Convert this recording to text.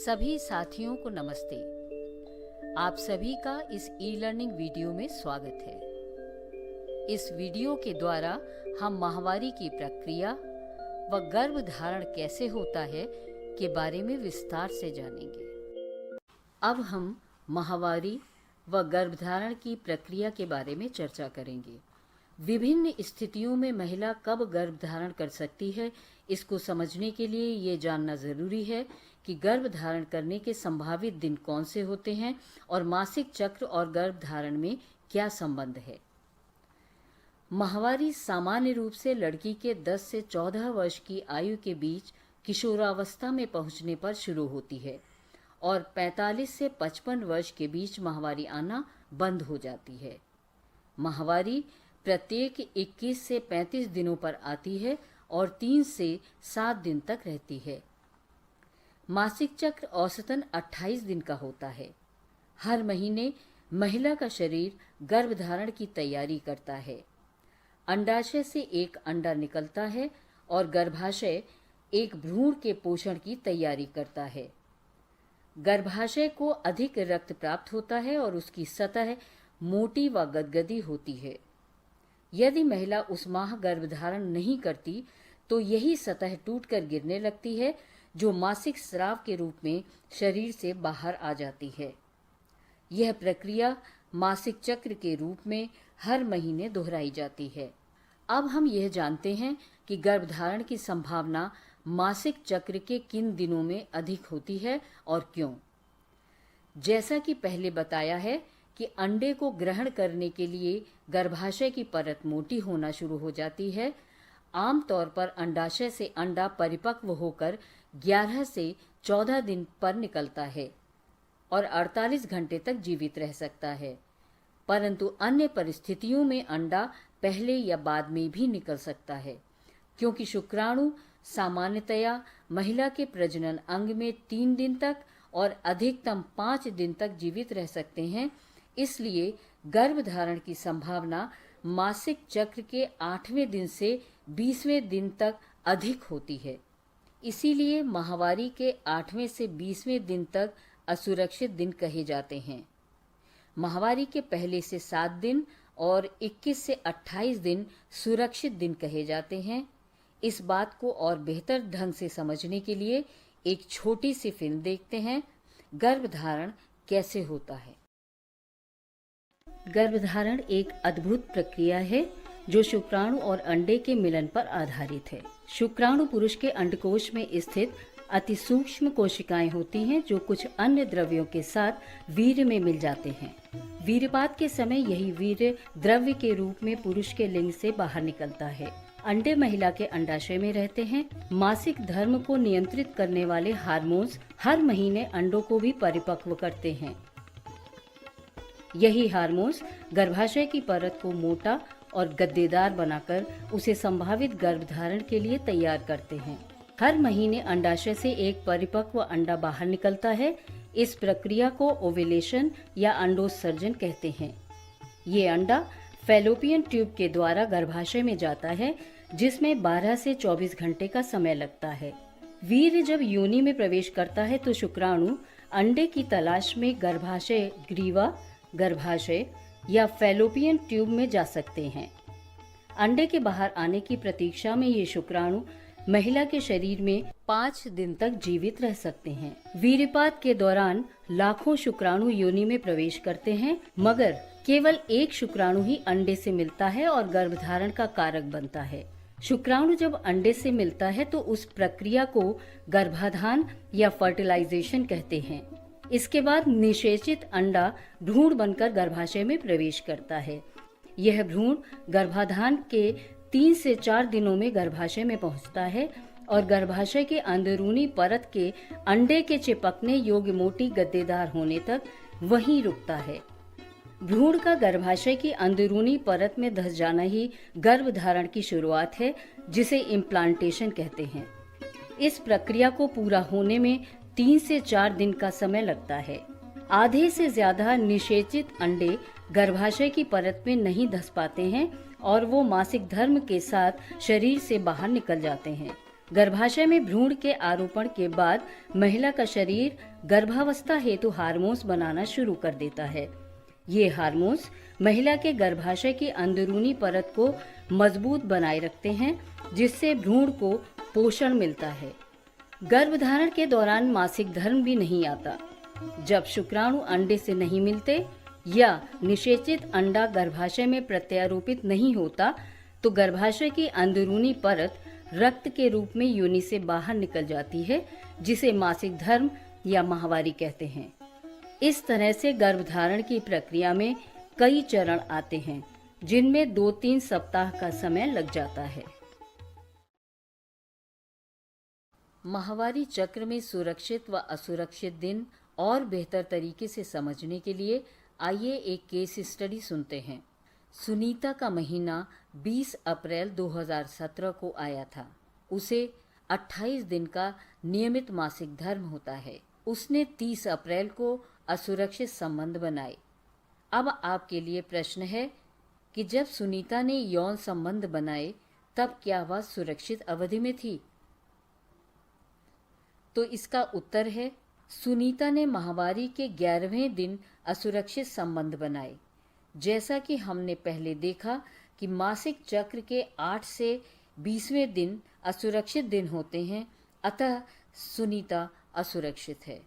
सभी साथियों को नमस्ते। आप सभी का इस ई लर्निंग वीडियो में स्वागत है। इस वीडियो के द्वारा हम माहवारी की प्रक्रिया व गर्भधारण कैसे होता है के बारे में विस्तार से जानेंगे। अब हम माहवारी व गर्भधारण की प्रक्रिया के बारे में चर्चा करेंगे। विभिन्न स्थितियों में महिला कब गर्भधारण कर सकती है, इसको समझने के लिए ये जानना जरूरी है कि गर्भधारण करने के संभावित दिन कौन से होते हैं और मासिक चक्र और गर्भधारण में क्या संबंध है। माहवारी सामान्य रूप से लड़की के 10 से 14 वर्ष की आयु के बीच किशोरावस्था में पहुंचने पर शुरू होती है और 45 से 55 वर्ष के बीच माहवारी आना बंद हो जाती है। माहवारी प्रत्येक 21 से 35 दिनों पर आती है और 3 से 7 दिन तक रहती है। मासिक चक्र औसतन 28 दिन का होता है। हर महीने महिला का शरीर गर्भधारण की तैयारी करता है। अंडाशय से एक अंडा निकलता है और गर्भाशय एक भ्रूण के पोषण की तैयारी करता है। गर्भाशय को अधिक रक्त प्राप्त होता है और उसकी सतह मोटी व गदगदी होती है। यदि महिला उस माह गर्भधारण नहीं करती तो यही सतह टूटकर गिरने लगती है, जो मासिक स्राव के रूप में शरीर से बाहर आ जाती है। यह प्रक्रिया मासिक चक्र के रूप में हर महीने दोहराई जाती है। अब हम यह जानते हैं कि गर्भधारण की संभावना मासिक चक्र के किन दिनों में अधिक होती है और क्यों। जैसा कि पहले बताया है कि अंडे को ग्रहण करने के लिए गर्भाशय की परत मोटी होना शुरू हो जाती है। आमतौर पर अंडाशय से अंडा परिपक्व होकर 11 से 14 दिन पर निकलता है और 48 घंटे तक जीवित रह सकता है, परंतु अन्य परिस्थितियों में अंडा पहले या बाद में भी निकल सकता है। क्योंकि शुक्राणु सामान्यतया महिला के प्रजनन अंग में 3 दिन तक और अधिकतम 5 दिन तक जीवित रह सकते हैं, इसलिए गर्भधारण की संभावना मासिक चक्र के 8वें दिन से 20वें दिन तक अधिक होती है। इसीलिए माहवारी के 8वें से 20वें दिन तक असुरक्षित दिन कहे जाते हैं। माहवारी के पहले से 7 दिन और 21 से 28 दिन सुरक्षित दिन कहे जाते हैं। इस बात को और बेहतर ढंग से समझने के लिए एक छोटी सी फिल्म देखते हैं। गर्भधारण कैसे होता है। गर्भधारण एक अद्भुत प्रक्रिया है जो शुक्राणु और अंडे के मिलन पर आधारित है। शुक्राणु पुरुष के अंडकोश में स्थित अति सूक्ष्म कोशिकाएं होती हैं जो कुछ अन्य द्रव्यों के साथ वीर्य में मिल जाते हैं। वीर्यपात के समय यही वीर्य द्रव्य के रूप में पुरुष के लिंग से बाहर निकलता है। अंडे महिला के अंडाशय में रहते हैं। मासिक धर्म को नियंत्रित करने वाले हार्मोन्स हर महीने अंडों को भी परिपक्व करते हैं। यही हार्मोन्स गर्भाशय की परत को मोटा और गद्देदार बनाकर उसे संभावित गर्भधारण के लिए तैयार करते हैं। हर महीने अंडाशय से एक परिपक्व अंडा बाहर निकलता है। इस प्रक्रिया को ओव्यूलेशन या अंडोत्सर्जन कहते हैं। ये अंडा फैलोपियन ट्यूब के द्वारा गर्भाशय में जाता है, जिसमें 12 से 24 घंटे का समय लगता है। वीर्य जब योनि में प्रवेश करता है तो शुक्राणु अंडे की तलाश में गर्भाशय ग्रीवा, गर्भाशय या फैलोपियन ट्यूब में जा सकते हैं। अंडे के बाहर आने की प्रतीक्षा में ये शुक्राणु महिला के शरीर में 5 दिन तक जीवित रह सकते हैं। वीर्यपात के दौरान लाखों शुक्राणु योनि में प्रवेश करते हैं, मगर केवल एक शुक्राणु ही अंडे से मिलता है और गर्भधारण का कारक बनता है। शुक्राणु जब अंडे से मिलता है तो उस प्रक्रिया को गर्भाधान या फर्टिलाइजेशन कहते हैं। इसके बाद निषेचित अंडा भ्रूण बनकर गर्भाशय में प्रवेश करता है। यह भ्रूण गर्भाधान के 3 से 4 दिनों में गर्भाशय में पहुंचता है और गर्भाशय के अंदरूनी परत के अंडे के चिपकने योग्य मोटी गद्देदार होने तक वहीं रुकता है। भ्रूण का गर्भाशय की अंदरूनी परत में धंस जाना ही गर्भधारण की शुरुआत है, जिसे इम्प्लांटेशन कहते हैं। इस प्रक्रिया को पूरा होने में 3 से 4 दिन का समय लगता है। आधे से ज्यादा निषेचित अंडे गर्भाशय की परत में नहीं धंस पाते हैं और वो मासिक धर्म के साथ शरीर से बाहर निकल जाते हैं। गर्भाशय में भ्रूण के आरोपण के बाद महिला का शरीर गर्भावस्था हेतु हार्मोन्स बनाना शुरू कर देता है। ये हार्मोन्स महिला के गर्भाशय की अंदरूनी परत को मजबूत बनाए रखते हैं, जिससे भ्रूण को पोषण मिलता है। गर्भधारण के दौरान मासिक धर्म भी नहीं आता। जब शुक्राणु अंडे से नहीं मिलते या निषेचित अंडा गर्भाशय में प्रत्यारोपित नहीं होता, तो गर्भाशय की अंदरूनी परत रक्त के रूप में योनि से बाहर निकल जाती है, जिसे मासिक धर्म या माहवारी कहते हैं। इस तरह से गर्भधारण की प्रक्रिया में कई चरण आते हैं, जिनमें 2-3 सप्ताह का समय लग जाता है। माहवारी चक्र में सुरक्षित व असुरक्षित दिन और बेहतर तरीके से समझने के लिए आइए एक केस स्टडी सुनते हैं। सुनीता का महीना 20 अप्रैल 2017 को आया था। उसे 28 दिन का नियमित मासिक धर्म होता है। उसने 30 अप्रैल को असुरक्षित संबंध बनाए। अब आपके लिए प्रश्न है कि जब सुनीता ने यौन संबंध बनाए तब क्या वह सुरक्षित अवधि में थी? तो इसका उत्तर है, सुनीता ने माहवारी के 11वें दिन असुरक्षित संबंध बनाए। जैसा कि हमने पहले देखा कि मासिक चक्र के 8 से 20वें दिन असुरक्षित दिन होते हैं, अतः सुनीता असुरक्षित है।